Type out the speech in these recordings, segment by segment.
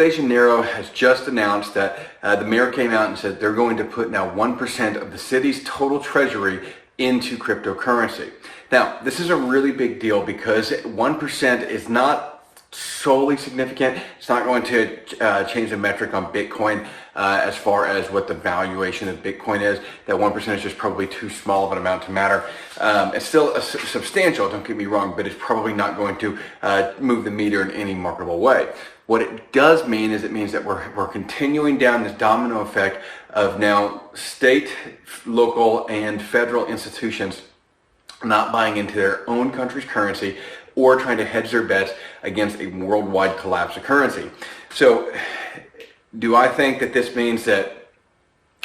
De Janeiro has just announced that the mayor came out and said they're going to put now 1% of the city's total treasury into cryptocurrency. Now, this is a really big deal because 1% is not solely significant. It's not going to change the metric on Bitcoin as far as what the valuation of Bitcoin is. That 1% is just probably too small of an amount to matter. It's still substantial, don't get me wrong, but it's probably not going to move the meter in any marketable way. What it does mean is it means that we're continuing down this domino effect of now state, local, and federal institutions not buying into their own country's currency or trying to hedge their bets against a worldwide collapse of currency. So do I think that this means that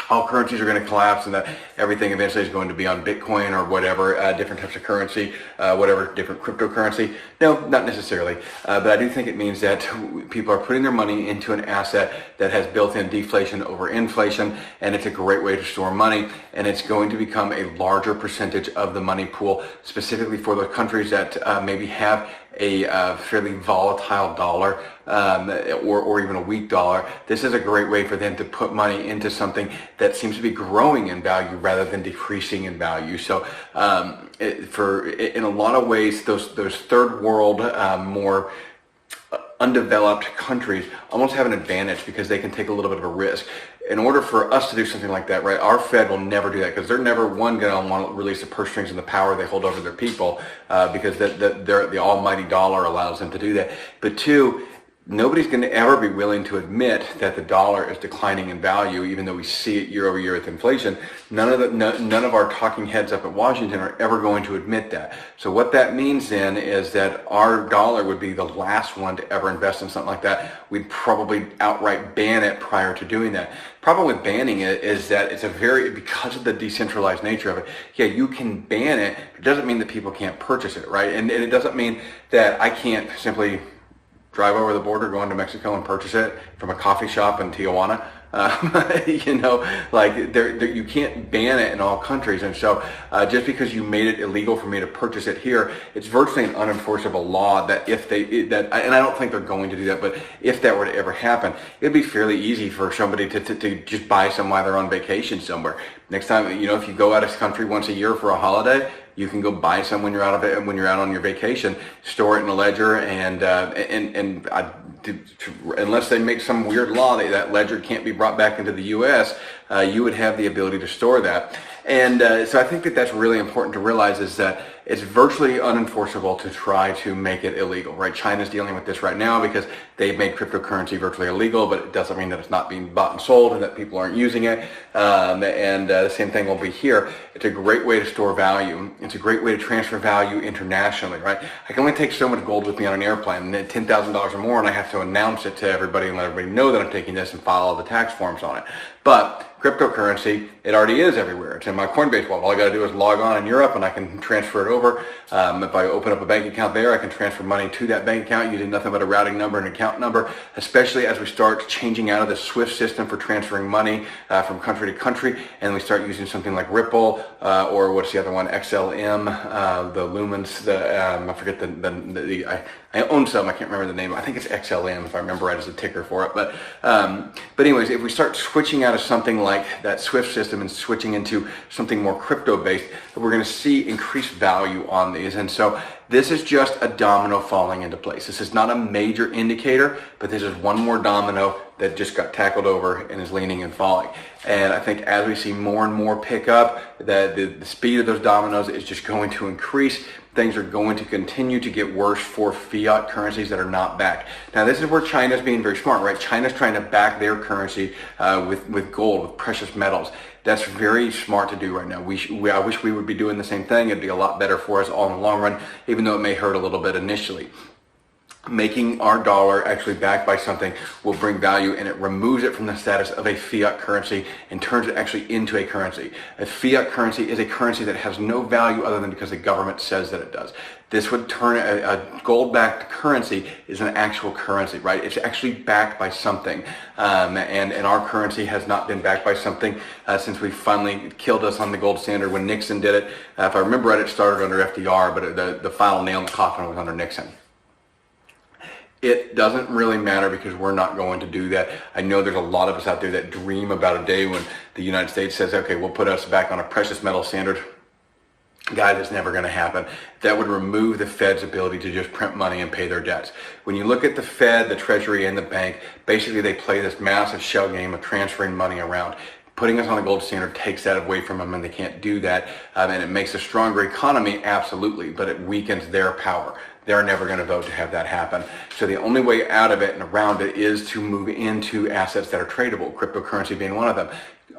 all currencies are going to collapse and that everything eventually is going to be on Bitcoin or whatever, different types of currency, whatever different cryptocurrency? No, not necessarily. But I do think it means that people are putting their money into an asset that has built-in deflation over inflation, and it's a great way to store money, and it's going to become a larger percentage of the money pool, specifically for the countries that maybe have a fairly volatile dollar or even a weak dollar. This is a great way for them to put money into something that seems to be growing in value rather than decreasing in value. So in a lot of ways, those third world, more undeveloped countries almost have an advantage because they can take a little bit of a risk. In order for us to do something like that, right, our Fed will never do that because they're never, one, going to want to release the purse strings and the power they hold over their people because the almighty dollar allows them to do that. But two, nobody's going to ever be willing to admit that the dollar is declining in value, even though we see it year over year with inflation. None of our talking heads up at Washington are ever going to admit that. So what that means then is that our dollar would be the last one to ever invest in something like that. We'd probably outright ban it prior to doing that. Problem with banning it is that it's because of the decentralized nature of it, yeah, you can ban it, but it doesn't mean that people can't purchase it, right? And it doesn't mean that I can't simply drive over the border, go into Mexico and purchase it from a coffee shop in Tijuana. You can't ban it in all countries. And so just because you made it illegal for me to purchase it here, it's virtually an unenforceable law that and I don't think they're going to do that, but if that were to ever happen, it'd be fairly easy for somebody to just buy some while they're on vacation somewhere. Next time, if you go out of the country once a year for a holiday, you can go buy some when you're out on your vacation, store it in a ledger, and unless they make some weird law that ledger can't be brought back into the U.S., you would have the ability to store that. And so I think that that's really important to realize is that it's virtually unenforceable to try to make it illegal, right? China's dealing with this right now because they've made cryptocurrency virtually illegal, but it doesn't mean that it's not being bought and sold and that people aren't using it. The same thing will be here. It's a great way to store value. It's a great way to transfer value internationally, right? I can only take so much gold with me on an airplane, and $10,000 or more, and I have to announce it to everybody and let everybody know that I'm taking this and file all the tax forms on it. But cryptocurrency, it already is everywhere. It's in my Coinbase wallet. All I got to do is log on in Europe and I can transfer it over. If I open up a bank account there, I can transfer money to that bank account using nothing but a routing number and account number, especially as we start changing out of the SWIFT system for transferring money from country to country, and we start using something like Ripple or what's the other one, XLM, the Lumens, I forget I own some, I can't remember the name. I think it's XLM if I remember right as the ticker for it. But anyways, if we start switching out of something like that SWIFT system and switching into something more crypto-based, we're going to see increased value on these. And so this is just a domino falling into place. This is not a major indicator, but this is one more domino that just got tackled over and is leaning and falling. And I think as we see more and more pick up, the speed of those dominoes is just going to increase. Things are going to continue to get worse for fiat currencies that are not backed. Now, this is where China's being very smart, right? China's trying to back their currency with gold, with precious metals. That's very smart to do right now. I wish we would be doing the same thing. It'd be a lot better for us all in the long run, even though it may hurt a little bit initially. Making our dollar actually backed by something will bring value, and it removes it from the status of a fiat currency and turns it actually into a currency. A fiat currency is a currency that has no value other than because the government says that it does. This would turn a gold-backed currency is an actual currency, right? It's actually backed by something, and our currency has not been backed by something since we finally killed us on the gold standard when Nixon did it. If I remember right, it started under FDR, but the final nail in the coffin was under Nixon. It doesn't really matter because we're not going to do that. I know there's a lot of us out there that dream about a day when the United States says, okay, we'll put us back on a precious metal standard. Guy, that's never going to happen. That would remove the Fed's ability to just print money and pay their debts. When you look at the Fed, the Treasury, and the bank, basically they play this massive shell game of transferring money around. Putting us on a gold standard takes that away from them, and they can't do that. And it makes a stronger economy, absolutely, but it weakens their power. They're never going to vote to have that happen. So the only way out of it and around it is to move into assets that are tradable, cryptocurrency being one of them.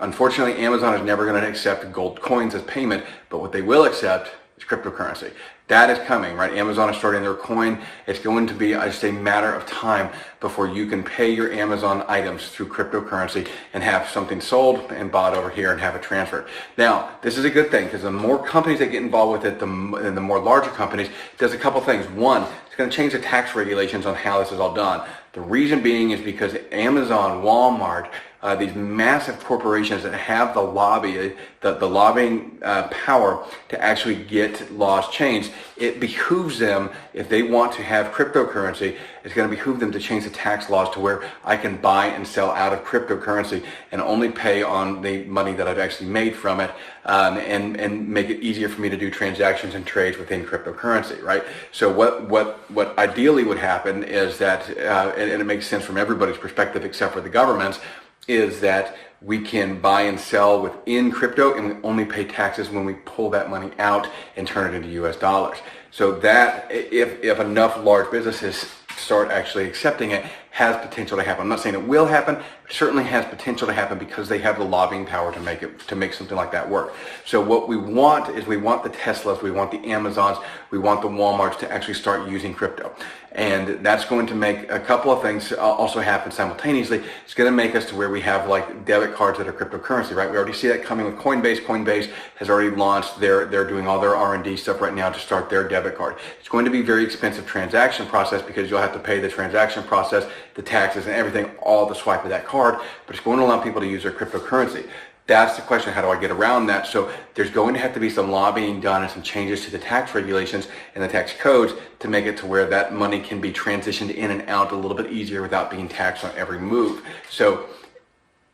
Unfortunately, Amazon is never going to accept gold coins as payment, but what they will accept is cryptocurrency. That is coming, right? Amazon is starting their coin. It's going to be just a matter of time before you can pay your Amazon items through cryptocurrency and have something sold and bought over here and have it transferred. Now, this is a good thing because the more companies that get involved with it, the more larger companies, it does a couple things. One, it's going to change the tax regulations on how this is all done. The reason being is because Amazon, Walmart, these massive corporations that have the lobbying power to actually get laws changed, it behooves them, if they want to have cryptocurrency, it's going to behoove them to change the tax laws to where I can buy and sell out of cryptocurrency and only pay on the money that I've actually made from it, and make it easier for me to do transactions and trades within cryptocurrency, right? So what ideally would happen is that, and it makes sense from everybody's perspective except for the government's, is that we can buy and sell within crypto and we only pay taxes when we pull that money out and turn it into US dollars. So that, if enough large businesses start actually accepting it, has potential to happen. I'm not saying it will happen, but it certainly has potential to happen because they have the lobbying power to make something like that work. So what we want is we want the Teslas, we want the Amazons, we want the Walmarts to actually start using crypto. And that's going to make a couple of things also happen simultaneously. It's going to make us to where we have like debit cards that are cryptocurrency, right? We already see that coming with Coinbase. Coinbase has already launched they're doing all their R&D stuff right now to start their debit card. It's going to be a very expensive transaction process because you'll have to pay the transaction process, the taxes and everything, all the swipe of that card, but it's going to allow people to use their cryptocurrency. That's the question, how do I get around that? So there's going to have to be some lobbying done and some changes to the tax regulations and the tax codes to make it to where that money can be transitioned in and out a little bit easier without being taxed on every move. So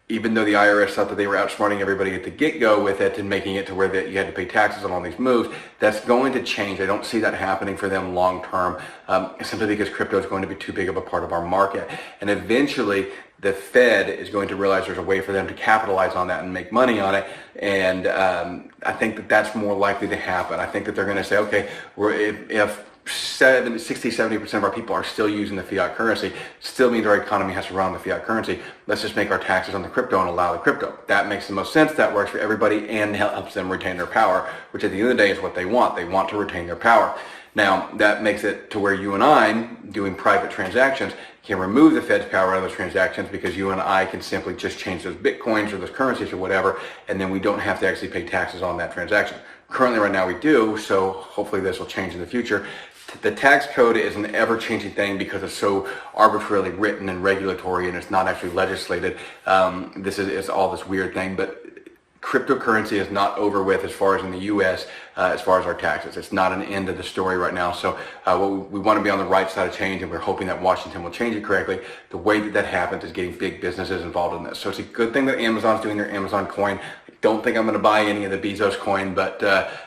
even though the IRS thought that they were outsmarting everybody at the get-go with it and making it to where that you had to pay taxes on all these moves, that's going to change. I don't see that happening for them long-term, simply because crypto is going to be too big of a part of our market. And eventually, the Fed is going to realize there's a way for them to capitalize on that and make money on it. And I think that that's more likely to happen. I think that they're going to say, okay, if 60-70% of our people are still using the fiat currency, still means our economy has to run on the fiat currency. Let's just make our taxes on the crypto and allow the crypto. That makes the most sense. That works for everybody and helps them retain their power, which at the end of the day is what they want. They want to retain their power. Now, that makes it to where you and I, doing private transactions, can remove the Fed's power out of those transactions because you and I can simply just change those bitcoins or those currencies or whatever, and then we don't have to actually pay taxes on that transaction. Currently, right now, we do, so hopefully this will change in the future. The tax code is an ever-changing thing because it's so arbitrarily written and regulatory and it's not actually legislated. It's all this weird thing, but cryptocurrency is not over with as far as in the U.S., as far as our taxes. It's not an end of the story right now. So we want to be on the right side of change, and we're hoping that Washington will change it correctly. The way that happens is getting big businesses involved in this. So it's a good thing that Amazon's doing their Amazon coin. I don't think I'm going to buy any of the Bezos coin, but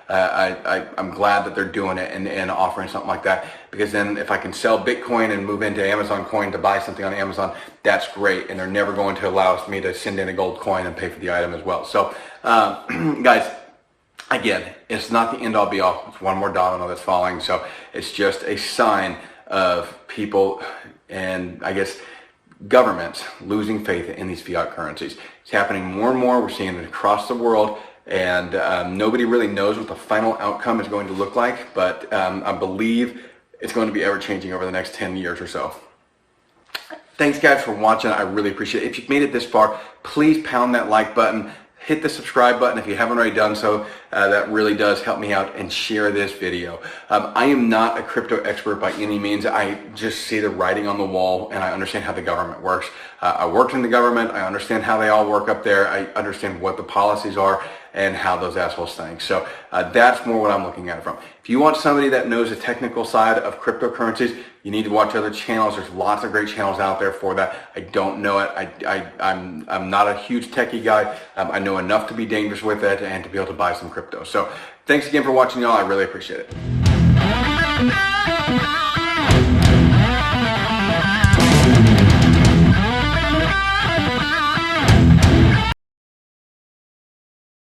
I'm glad that they're doing it and offering something like that, because then if I can sell Bitcoin and move into Amazon coin to buy something on Amazon, that's great, and they're never going to allow me to send in a gold coin and pay for the item as well. So guys, again, it's not the end all be all. It's one more domino that's falling. So it's just a sign of people and I guess governments losing faith in these fiat currencies. It's happening more and more. We're seeing it across the world, and nobody really knows what the final outcome is going to look like, but I believe it's going to be ever changing over the next 10 years or so. Thanks guys for watching. I really appreciate it. If you've made it this far, please pound that like button. Hit the subscribe button if you haven't already done so. That really does help me out, and share this video. I am not a crypto expert by any means. I just see the writing on the wall, and I understand how the government works. I worked in the government. I understand how they all work up there. I understand what the policies are, and how those assholes think. So that's more what I'm looking at it from. If you want somebody that knows the technical side of cryptocurrencies, you need to watch other channels. There's lots of great channels out there for that. I don't know it. I'm not a huge techie guy. I know enough to be dangerous with it and to be able to buy some crypto. So thanks again for watching, y'all. I really appreciate it.